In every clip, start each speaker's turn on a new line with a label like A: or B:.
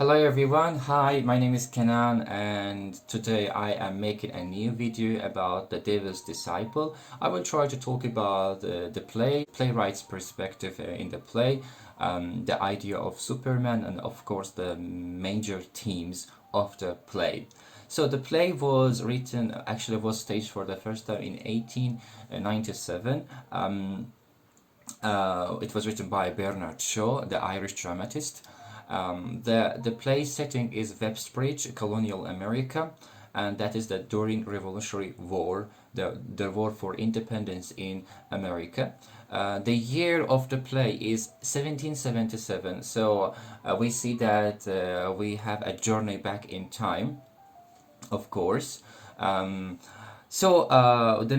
A: Hello everyone, hi, my name is Kenan and today I am making a new video about The Devil's Disciple. I will try to talk about the playwright's perspective in the play, the idea of Superman and of course the major themes of the play. So the play was written, actually was staged for the first time in 1897. It was written by Bernard Shaw, the Irish dramatist. The play setting is Websbridge, colonial America, and that is that during Revolutionary War, the war for independence in America. The year of the play is 1777, so we see that we have a journey back in time, of course. The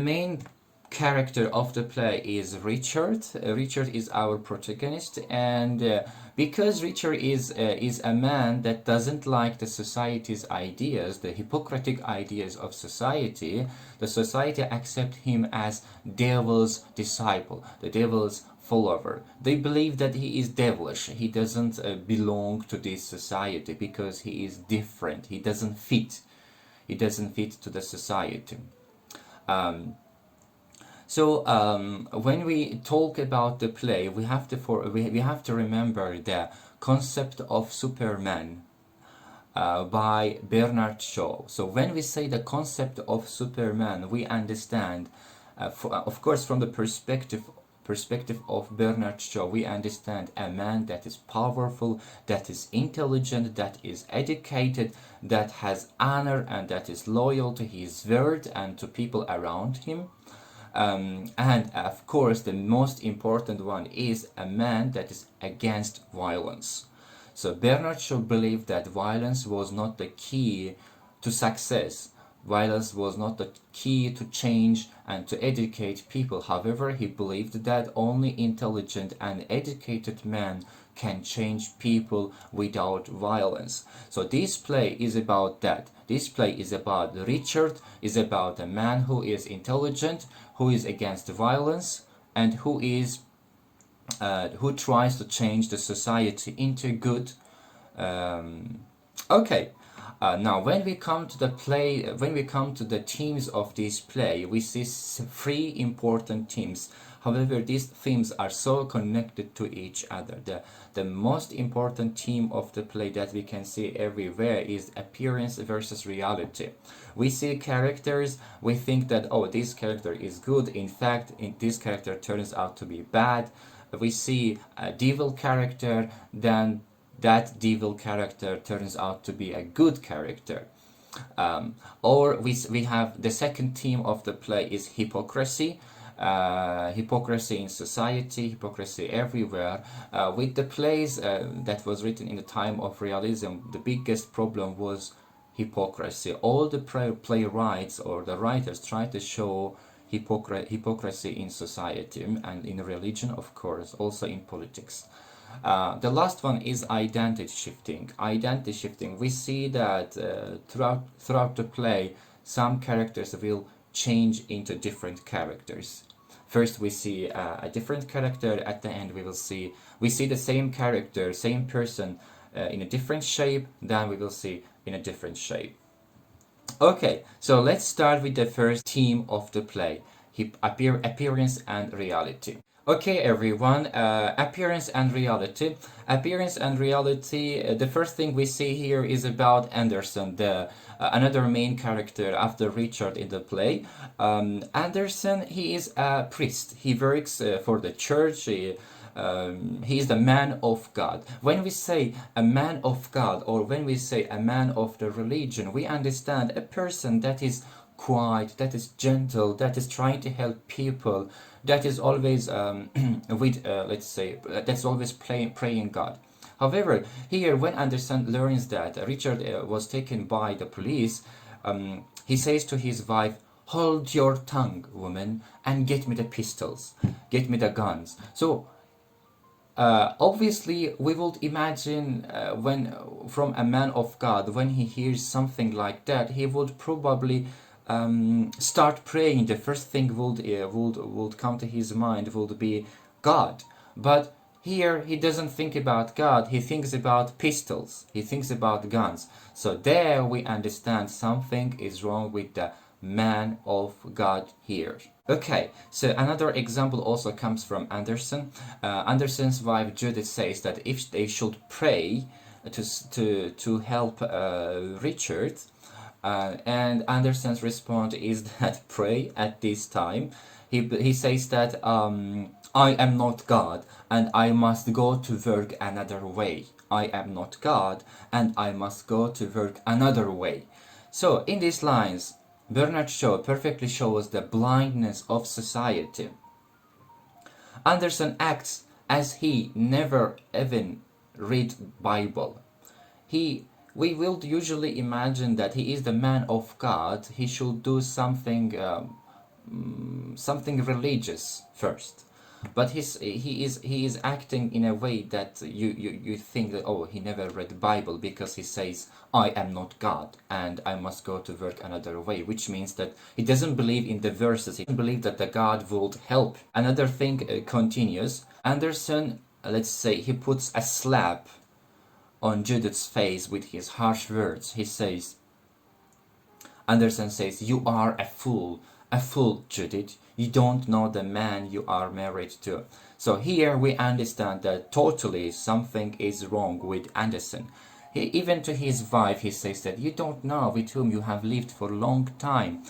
A: main character of the play is Richard. Richard is our protagonist, and because Richard is a man that doesn't like the society's ideas, the hypocritic ideas of society, the society accept him as devil's disciple, the devil's follower. They believe that he is devilish. He doesn't belong to this society because he is different. He doesn't fit. He doesn't fit to the society. When we talk about the play, we have to remember the concept of Superman by Bernard Shaw. So when we say the concept of Superman, we understand, of course, from the perspective of Bernard Shaw, we understand a man that is powerful, that is intelligent, that is educated, that has honor, and that is loyal to his word and to people around him. And of course, the most important one is a man that is against violence. So Bernard Shaw believed that violence was not the key to success. Violence was not the key to change and to educate people. However, he believed that only intelligent and educated men can change people without violence. So this play is about that. This play is about Richard, is about a man who is intelligent, who is against violence, and who tries to change the society into good. Okay. Now, when we come to the play, when we come to the themes of this play, we see three important themes. However, these themes are so connected to each other. The most important theme of the play that we can see everywhere is appearance versus reality. We see characters, we think that, oh, this character is good. In fact, this character turns out to be bad. We see a devil character, then that devil character turns out to be a good character. Or we have the second theme of the play is hypocrisy. Hypocrisy in society, hypocrisy everywhere. With the plays that was written in the time of realism, the biggest problem was hypocrisy. All the playwrights or the writers try to show hypocrisy in society and in religion, of course, also in politics. The last one is identity shifting. Identity shifting. We see that throughout the play, some characters will change into different characters. First, we see a different character. At the end, we see the same character, same person in a different shape. Then we will see in a different shape. Okay, so let's start with the first theme of the play: appearance and reality. Okay, everyone, appearance and reality. Appearance and reality, the first thing we see here is about Anderson, the another main character after Richard in the play. Anderson, he is a priest. He works for the church. He is the man of God. When we say a man of God, or when we say a man of the religion, we understand a person that is quiet, that is gentle, that is trying to help people, that is always that's always praying God. However, here when Anderson learns that Richard was taken by the police, he says to his wife, "Hold your tongue, woman, and get me the pistols, get me the guns." So obviously, we would imagine when from a man of God, when he hears something like that, he would probably start praying. The first thing would come to his mind would be God. But Here he doesn't think about God, he thinks about pistols, he thinks about guns. So there we understand something is wrong with the man of God here. Okay, so another example also comes from Anderson. Anderson's wife Judith says that if they should pray to help Richard, and Anderson's response is that pray at this time. He says that I am not God and I must go to work another way. I am not God and I must go to work another way. So in these lines, Bernard Shaw perfectly shows the blindness of society. Anderson acts as he never even read Bible. We will usually imagine that he is the man of God. He should do something something religious first, but he is acting in a way that you think that, oh, he never read the Bible, because he says I am not God and I must go to work another way, which means that he doesn't believe in the verses. He doesn't believe that the God would help. Another thing continues. Anderson, let's say, he puts a slap on Judith's face with his harsh words. He says, Anderson says, you are a fool, Judith. You don't know the man you are married to. So here we understand that totally something is wrong with Anderson. Even to his wife, he says that you don't know with whom you have lived for a long time.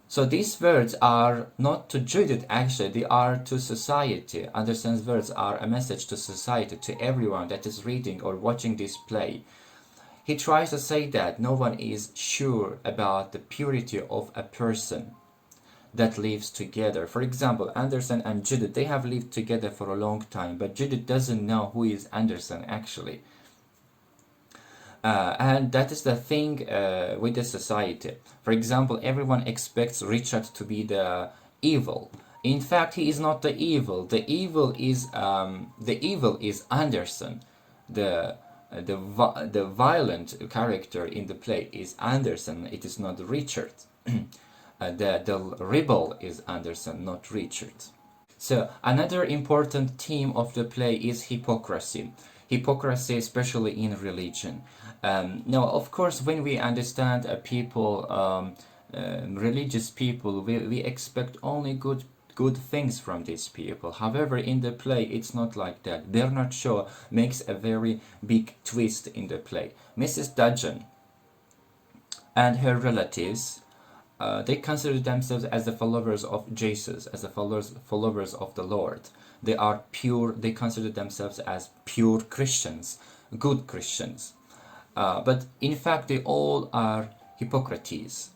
A: So these words are not to Judith, actually, they are to society. Anderson's words are a message to society, to everyone that is reading or watching this play. He tries to say that no one is sure about the purity of a person that lives together. For example, Anderson and Judith, they have lived together for a long time, but Judith doesn't know who is Anderson actually. And that is the thing with the society. For example, everyone expects Richard to be the evil. In fact, he is not the evil. The evil is Anderson. The violent character in the play is Anderson. It is not Richard. The rebel is Anderson, not Richard. So another important theme of the play is hypocrisy. Hypocrisy, especially in religion. Now, of course, when we understand religious people, we expect only good things from these people. However, in the play, it's not like that. Bernard Shaw makes a very big twist in the play. Mrs. Dudgeon and her relatives, they consider themselves as the followers of Jesus, as the followers of the Lord. They are pure. They consider themselves as pure Christians, good Christians. But in fact, they all are hypocrites.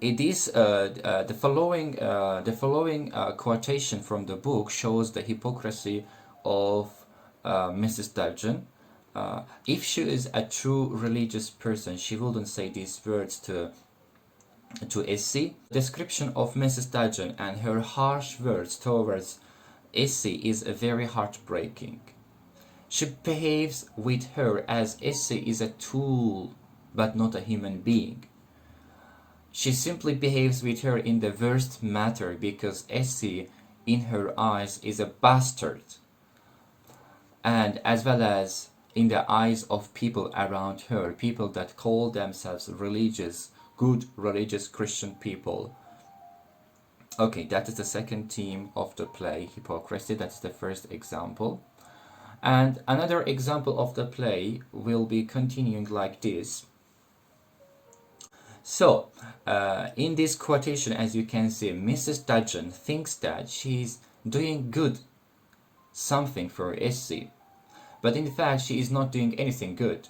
A: It is the following quotation from the book shows the hypocrisy of Mrs. Dudgeon. If she is a true religious person, she wouldn't say these words to Essie. Description of Mrs. Dudgeon and her harsh words towards Essie is very heartbreaking. She behaves with her as Essie is a tool, but not a human being. She simply behaves with her in the worst manner because Essie, in her eyes, is a bastard, and as well as in the eyes of people around her, people that call themselves religious, good religious Christian people. Okay, that is the second theme of the play, hypocrisy. That's the first example. And another example of the play will be continuing like this. So, in this quotation, as you can see, Mrs. Dudgeon thinks that she's doing good something for Essie, but in fact she is not doing anything good.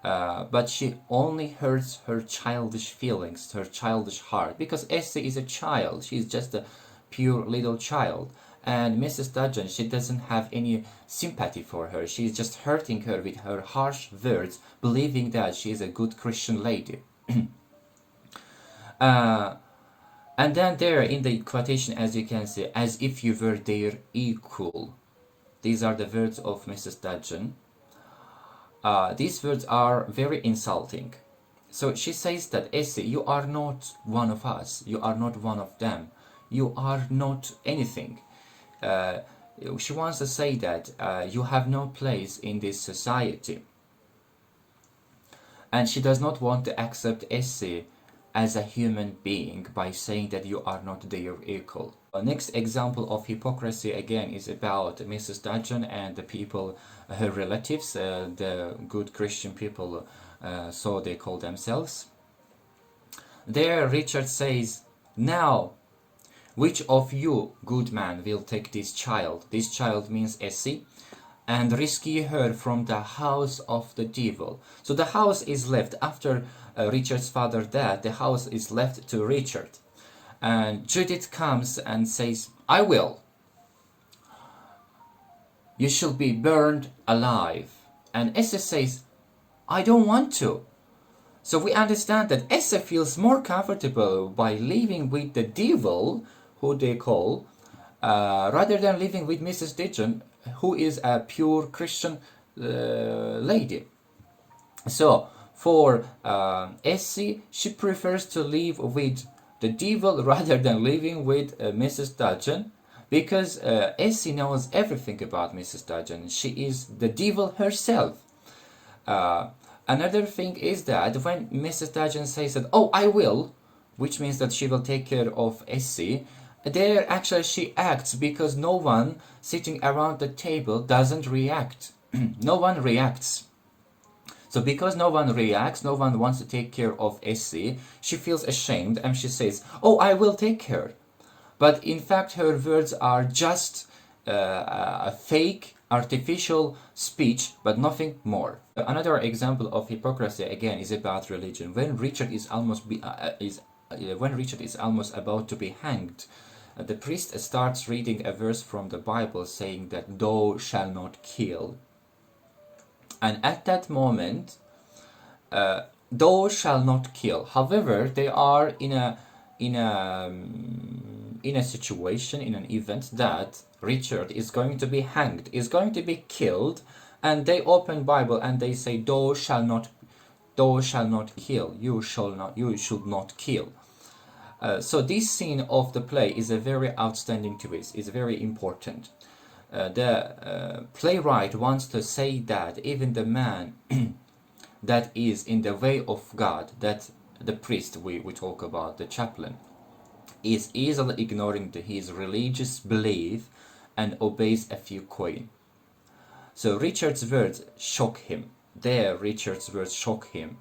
A: But she only hurts her childish feelings, her childish heart, because Essie is a child. She's just a pure little child. And Mrs. Dudgeon, she doesn't have any sympathy for her. She's just hurting her with her harsh words, believing that she is a good Christian lady. And then there in the quotation, as you can see, as if you were their equal. These are the words of Mrs. Dudgeon. These words are very insulting. So she says that, Essie, you are not one of us. You are not one of them. you are not anything. Uh, she wants to say that you have no place in this society. And she does not want to accept Essie as a human being by saying that you are not their equal. The next example of hypocrisy again is about Mrs. Dudgeon and the people, her relatives, the good Christian people, so they call themselves. There Richard says, "Now, which of you, good man, will take this child?" This child means Essie. "And rescue her from the house of the devil." So the house is left after Richard's father died. The house is left to Richard. And Judith comes and says, "I will. You shall be burned alive." And Essie says, "I don't want to." So we understand that Essie feels more comfortable by living with the devil, who they call, rather than living with Mrs. Dudgeon, who is a pure Christian lady. So for Essie, she prefers to live with the devil rather than living with Mrs. Dudgeon, because Essie knows everything about Mrs. Dudgeon. She is the devil herself. Another thing is that when Mrs. Dudgeon says that, "Oh, I will," which means that she will take care of Essie, there actually she acts because no one sitting around the table doesn't react. No one reacts. So because no one reacts, no one wants to take care of Essie, she feels ashamed and she says, "Oh, I will take care." But in fact her words are just a fake, artificial speech, but nothing more. Another example of hypocrisy again is about religion. When Richard is almost about to be hanged, the priest starts reading a verse from the Bible saying that "thou shalt not kill." And at that moment, "thou shalt not kill." However, they are in a situation, in an event that Richard is going to be hanged, is going to be killed, and they open Bible and they say, "Thou shalt not kill. You should not kill." So this scene of the play is a very outstanding twist. It's very important. The playwright wants to say that even the man that is in the way of God, that the priest we talk about, the chaplain, is easily ignoring his religious belief and obeys a few coin. So Richard's words shock him. Richard's words shock him.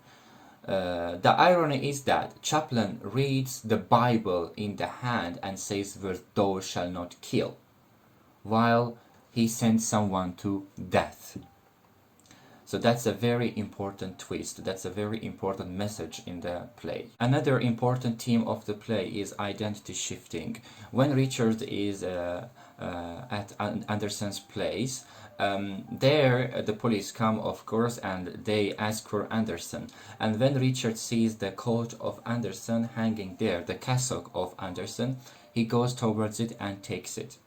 A: The irony is that chaplain reads the Bible in the hand and says words "thou shalt not kill," while he sends someone to death. So that's a very important twist. That's a very important message in the play. Another important theme of the play is identity shifting. When Richard is at Andersen's place, there the police come, of course, and they ask for Andersen. And when Richard sees the coat of Andersen hanging there, the cassock of Andersen, he goes towards it and takes it.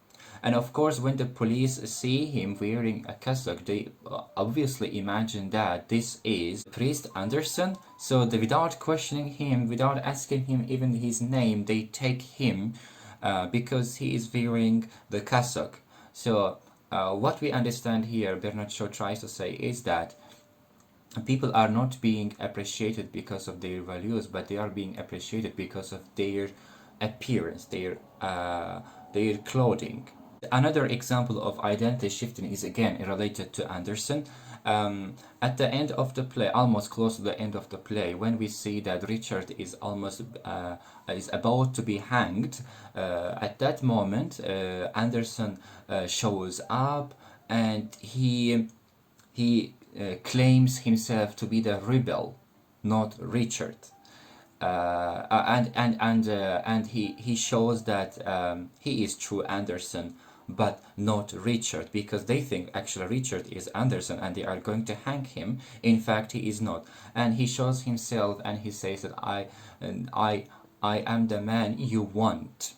A: And of course, when the police see him wearing a cassock, they obviously imagine that this is Priest Andersen. So without questioning him, without asking him even his name, they take him because he is wearing the cassock. So what we understand here, Bernard Shaw tries to say, is that people are not being appreciated because of their values, but they are being appreciated because of their appearance, their clothing. Another example of identity shifting is again related to Andersen. At the end of the play, almost close to the end of the play, when we see that Richard is almost is about to be hanged, at that moment Andersen shows up and he claims himself to be the rebel, not Richard. And he shows that he is true Andersen, but not Richard, because they think actually Richard is Andersen and they are going to hang him. In fact, he is not. And he shows himself and he says that I am the man you want.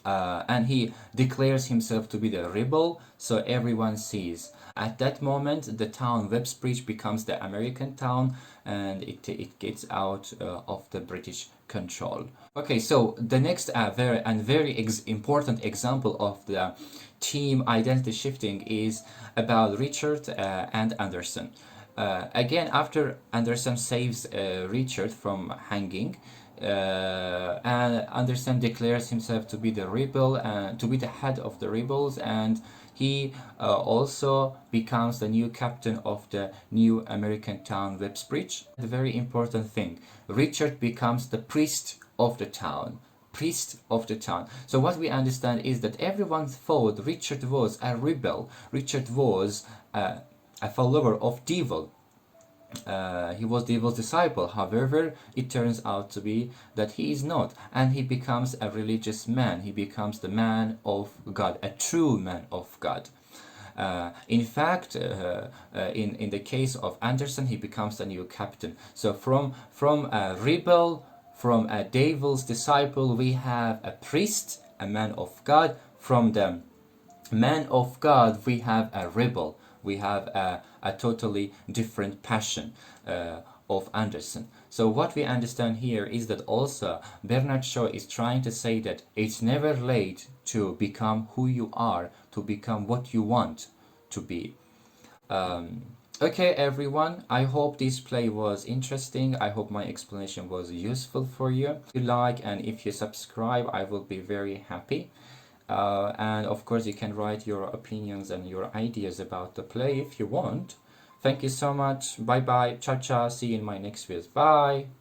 A: and he declares himself to be the rebel, so everyone sees. At that moment, the town Websbridge becomes the American town, and it gets out of the British control. Okay, so the next very important example of the team identity shifting is about Richard and Anderson. Again, after Anderson saves Richard from hanging, and Anderson declares himself to be the rebel and to be the head of the rebels, and he also becomes the new captain of the new American town Websbridge. The very important thing, Richard becomes the priest of the town. Priest of the town. So what we understand is that everyone thought Richard was a rebel. Richard was a follower of devil. He was the devil's disciple. However, it turns out to be that he is not, and he becomes a religious man. He becomes the man of God, a true man of God. In fact, in the case of Anderson, he becomes the new captain. So from a rebel, from a devil's disciple, we have a priest, a man of God. From the man of God, we have a rebel. We have a totally different passion of Anderson. So what we understand here is that also Bernard Shaw is trying to say that it's never late to become who you are, to become what you want to be. Okay, everyone, I hope this play was interesting. I hope my explanation was useful for you. If you like and if you subscribe, I will be very happy. And of course, you can write your opinions and your ideas about the play if you want. Thank you so much. Bye bye. Ciao ciao. See you in my next video. Bye.